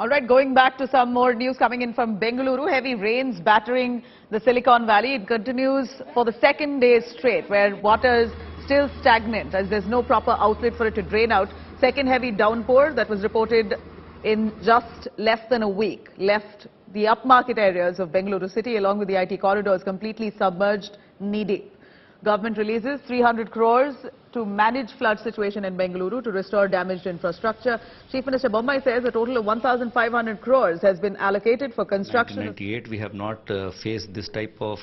All right, going back to some more news coming in from Bengaluru. Heavy rains battering the Silicon Valley. It continues for the second day straight, where water is still stagnant as there's no proper outlet for it to drain out. Second heavy downpour that was reported in just less than a week left the upmarket areas of Bengaluru city along with the IT corridors completely submerged, knee-deep. Government releases 300 crores to manage flood situation in Bengaluru to restore damaged infrastructure. Chief Minister Bommai says a total of 1,500 crores has been allocated for construction. 1998 we have not faced this type of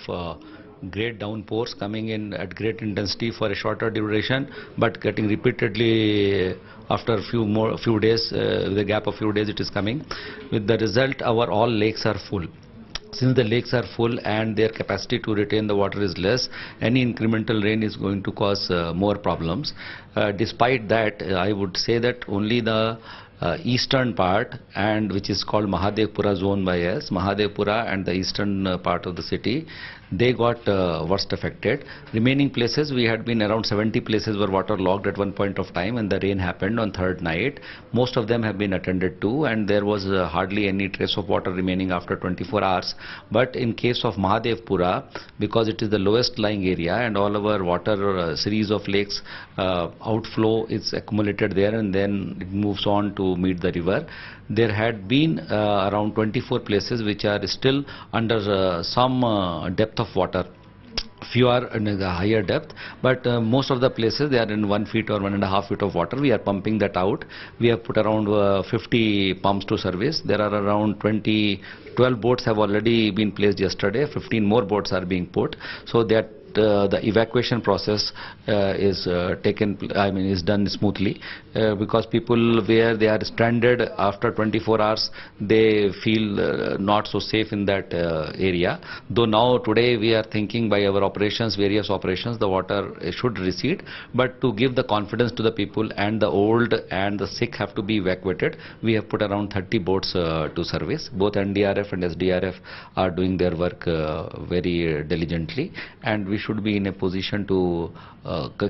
great downpours coming in at great intensity for a shorter duration, but getting repeatedly after a few days, with a gap of few days it is coming. With the result, our all lakes are full. Since the lakes are full and their capacity to retain the water is less, any incremental rain is going to cause more problems. Despite that, I would say that only the eastern part, and which is called Mahadevpura zone by us, Mahadevpura and the eastern part of the city, they got worst affected. Remaining places, we had been around 70 places were waterlogged at one point of time when the rain happened on third night. Most of them have been attended to, and there was hardly any trace of water remaining after 24 hours. But in case of Mahadevpura, because it is the lowest lying area and all our water series of lakes outflow is accumulated there and then it moves on to meet the river. There had been around 24 places which are still under some depth of water. Few are in the higher depth, but most of the places they are in 1 feet or 1.5 feet of water. We are pumping that out. We have put around 50 pumps to service. There are around 12 boats have already been placed yesterday. 15 more boats are being put. So that the evacuation process is done smoothly, because people where they are stranded after 24 hours, they feel not so safe in that area. Though now today we are thinking by our operations, various operations, the water should recede, but to give the confidence to the people, and the old and the sick have to be evacuated, we have put around 30 boats to service. Both NDRF and SDRF are doing their work very diligently, and we should be in a position to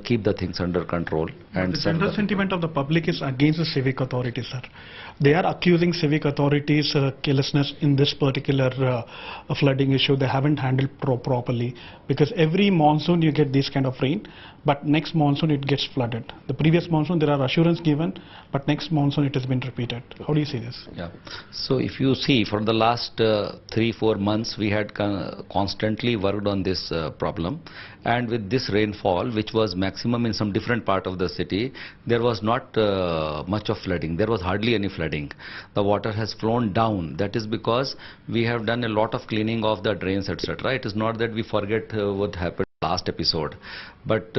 keep the things under control. And the general sentiment of the public is against the civic authorities, sir. They are accusing civic authorities carelessness in this particular flooding issue. They haven't handled properly, because every monsoon you get this kind of rain, but next monsoon it gets flooded. The previous monsoon there are assurance given, but next monsoon it has been repeated. How do you see this? Yeah. So if you see, for the last 3-4 months we had constantly worked on this problem, and with this rainfall, which was maximum in some different part of the city, there was not much of flooding. There was hardly any flooding. The water has flown down. That is because we have done a lot of cleaning of the drains, etc. It is not that we forget what happened last episode, but